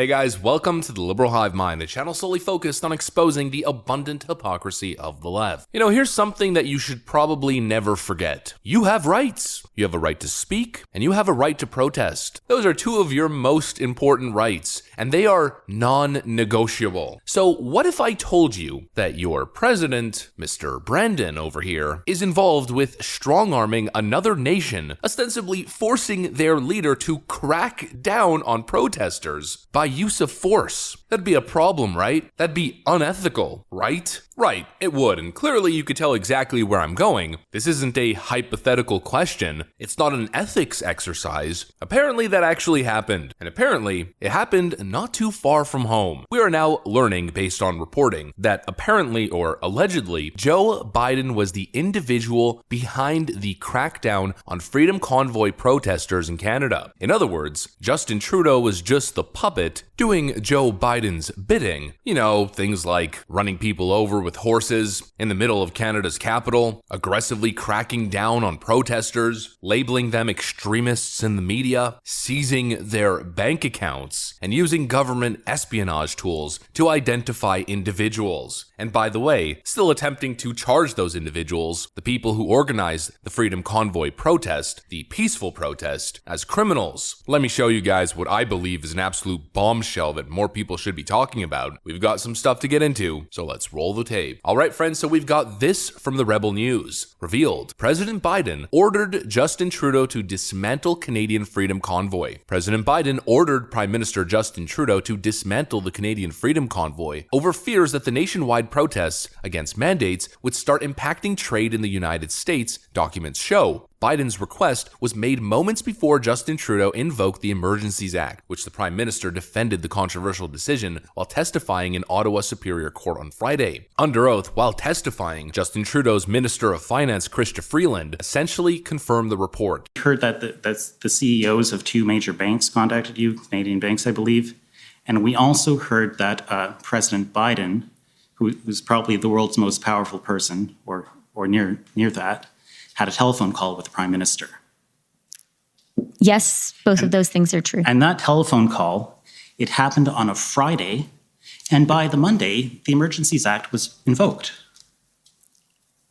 Hey guys, welcome to the Liberal Hive Mind, the channel solely focused on exposing the abundant hypocrisy of the left. You know, here's something that you should probably never forget. You have rights. You have a right to speak, and you have a right to protest. Those are two of your most important rights, and they are non-negotiable. So what if I told you that your president, Mr. Brandon over here, is involved with strong-arming another nation, ostensibly forcing their leader to crack down on protesters by use of force? That'd be a problem, right? That'd be unethical, right? Right, it would, and clearly you could tell exactly where I'm going. This isn't a hypothetical question. It's not an ethics exercise. Apparently that actually happened, and apparently it happened not too far from home. We are now learning, based on reporting, that apparently, or allegedly, Joe Biden was the individual behind the crackdown on Freedom Convoy protesters in Canada. In other words, Justin Trudeau was just the puppet doing Joe Biden's bidding. You know, things like running people over with horses in the middle of Canada's capital, aggressively cracking down on protesters, labeling them extremists in the media, seizing their bank accounts, and using government espionage tools to identify individuals. And by the way, still attempting to charge those individuals, the people who organized the Freedom Convoy protest, the peaceful protest, as criminals. Let me show you guys what I believe is an absolute bombshell that more people should be talking about. We've got some stuff to get into, so let's roll the tape. Alright friends, so we've got this from the Rebel News. Revealed, President Biden ordered Justin Trudeau to dismantle Canadian Freedom Convoy. President Biden ordered Prime Minister Justin Trudeau to dismantle the Canadian Freedom Convoy over fears that the nationwide protests against mandates would start impacting trade in the United States, documents show. Biden's request was made moments before Justin Trudeau invoked the Emergencies Act, which the Prime Minister defended the controversial decision while testifying in Ottawa Superior Court on Friday. Under oath, while testifying, Justin Trudeau's Minister of Finance, Chrystia Freeland, essentially confirmed the report. I heard that the CEOs of two major banks contacted you, Canadian banks, I believe. And we also heard that President Biden, who's probably the world's most powerful person, or near that, had a telephone call with the Prime Minister. Yes, both of those things are true. And that telephone call, it happened on a Friday, and by the Monday, the Emergencies Act was invoked.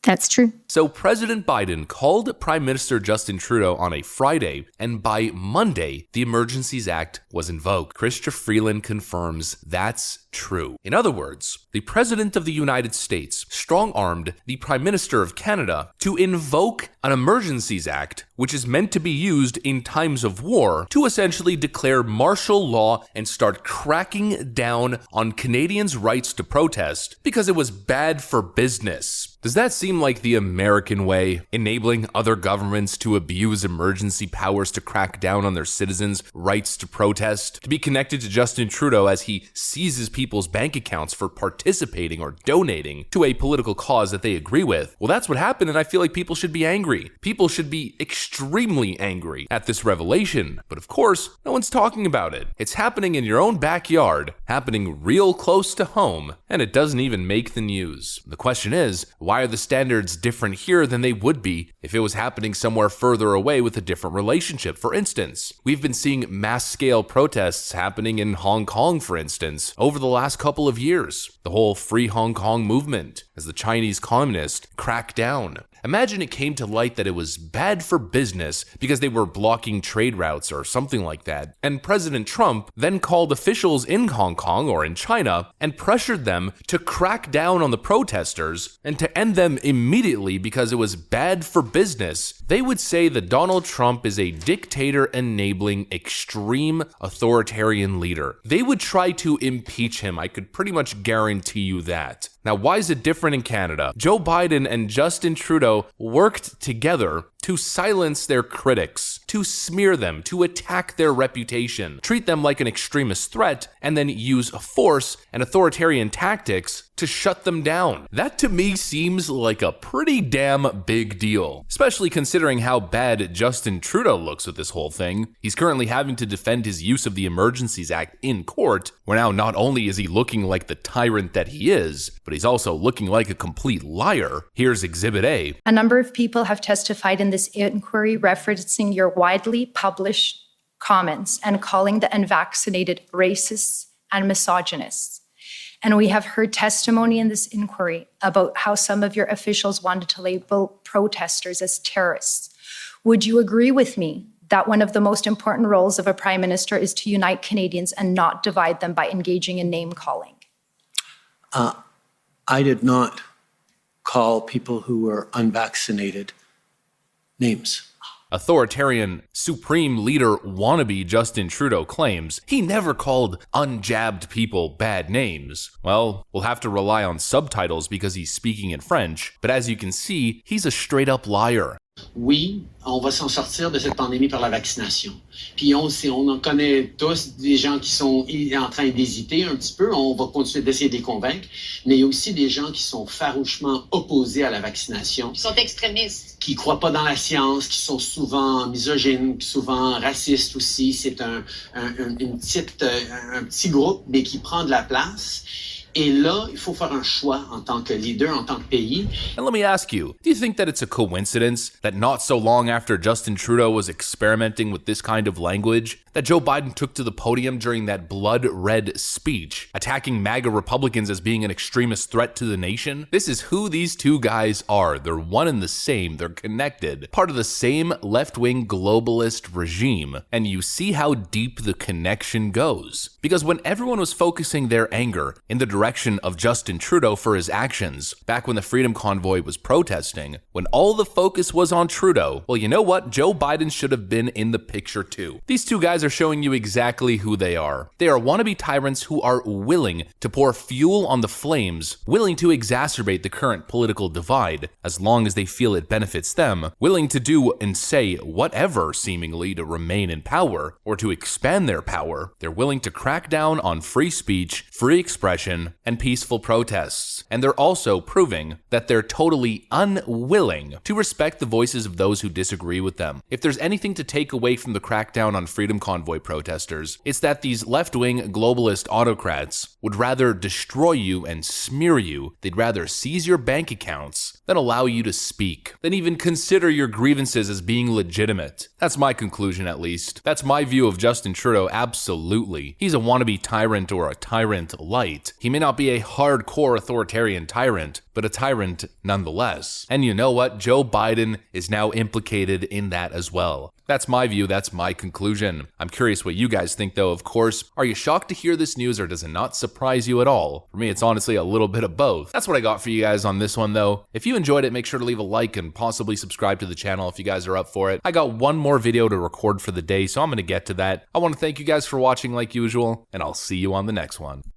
That's true. So President Biden called Prime Minister Justin Trudeau on a Friday, and by Monday, the Emergencies Act was invoked. Chrystia Freeland confirms that's true. In other words, the President of the United States strong-armed the Prime Minister of Canada to invoke an Emergencies Act, which is meant to be used in times of war, to essentially declare martial law and start cracking down on Canadians' rights to protest because it was bad for business. Does that seem like the American way, enabling other governments to abuse emergency powers to crack down on their citizens' rights to protest, to be connected to Justin Trudeau as he seizes people's bank accounts for participating or donating to a political cause that they agree with? Well, that's what happened, and I feel like people should be angry. People should be extremely angry at this revelation. But of course, no one's talking about it. It's happening in your own backyard, happening real close to home, and it doesn't even make the news. The question is, why are the standards different here than they would be if it was happening somewhere further away with a different relationship? For instance, we've been seeing mass-scale protests happening in Hong Kong, for instance, over the last couple of years. The whole Free Hong Kong movement, as the Chinese communists crack down. Imagine it came to light that it was bad for business because they were blocking trade routes or something like that, and President Trump then called officials in Hong Kong or in China and pressured them to crack down on the protesters and to end them immediately because it was bad for business. They would say that Donald Trump is a dictator enabling extreme authoritarian leader. They would try to impeach him. I could pretty much guarantee you that. Now, why is it different in Canada? Joe Biden and Justin Trudeau worked together to silence their critics, to smear them, to attack their reputation, treat them like an extremist threat, and then use force and authoritarian tactics to shut them down. That to me seems like a pretty damn big deal, especially considering how bad Justin Trudeau looks with this whole thing. He's currently having to defend his use of the Emergencies Act in court, where now not only is he looking like the tyrant that he is, but he's also looking like a complete liar. Here's Exhibit A. A number of people have testified in this inquiry referencing your widely published comments and calling the unvaccinated racists and misogynists. And we have heard testimony in this inquiry about how some of your officials wanted to label protesters as terrorists. Would you agree with me that one of the most important roles of a prime minister is to unite Canadians and not divide them by engaging in name calling? I did not call people who were unvaccinated names. Authoritarian Supreme Leader wannabe Justin Trudeau claims he never called unjabbed people bad names. Well, we'll have to rely on subtitles because he's speaking in French, but as you can see, he's a straight-up liar. Oui, on va s'en sortir de cette pandémie par la vaccination. Puis on en connaît tous des gens qui sont en train d'hésiter un petit peu. On va continuer d'essayer de les convaincre. Mais il y a aussi des gens qui sont farouchement opposés à la vaccination. Qui sont extrémistes. Qui croient pas dans la science, qui sont souvent misogynes, souvent racistes aussi. C'est un petit groupe, mais qui prend de la place. Et là, il faut faire un choix en tant que leader, en tant que pays. And let me ask you, do you think that it's a coincidence that not so long after Justin Trudeau was experimenting with this kind of language, that Joe Biden took to the podium during that blood-red speech, attacking MAGA Republicans as being an extremist threat to the nation? This is who these two guys are. They're one and the same. They're connected. Part of the same left-wing globalist regime. And you see how deep the connection goes. Because when everyone was focusing their anger in the direction of Justin Trudeau for his actions, back when the Freedom Convoy was protesting, when all the focus was on Trudeau, well, you know what? Joe Biden should have been in the picture too. These two guys are showing you exactly who they are. They are wannabe tyrants who are willing to pour fuel on the flames, willing to exacerbate the current political divide, as long as they feel it benefits them, willing to do and say whatever seemingly to remain in power or to expand their power. They're willing to crack down on free speech, free expression, and peaceful protests. And they're also proving that they're totally unwilling to respect the voices of those who disagree with them. If there's anything to take away from the crackdown on Freedom Convoy protesters, it's that these left-wing globalist autocrats would rather destroy you and smear you. They'd rather seize your bank accounts than allow you to speak, than even consider your grievances as being legitimate. That's my conclusion, at least. That's my view of Justin Trudeau, absolutely. He's a wannabe tyrant or a tyrant light. He may not be a hardcore authoritarian tyrant, but a tyrant nonetheless. And you know what? Joe Biden is now implicated in that as well. That's my view, that's my conclusion. I'm curious what you guys think though, of course. Are you shocked to hear this news or does it not surprise you at all? For me, it's honestly a little bit of both. That's what I got for you guys on this one though. If you enjoyed it, make sure to leave a like and possibly subscribe to the channel if you guys are up for it. I got one more video to record for the day, so I'm gonna get to that. I wanna thank you guys for watching like usual, and I'll see you on the next one.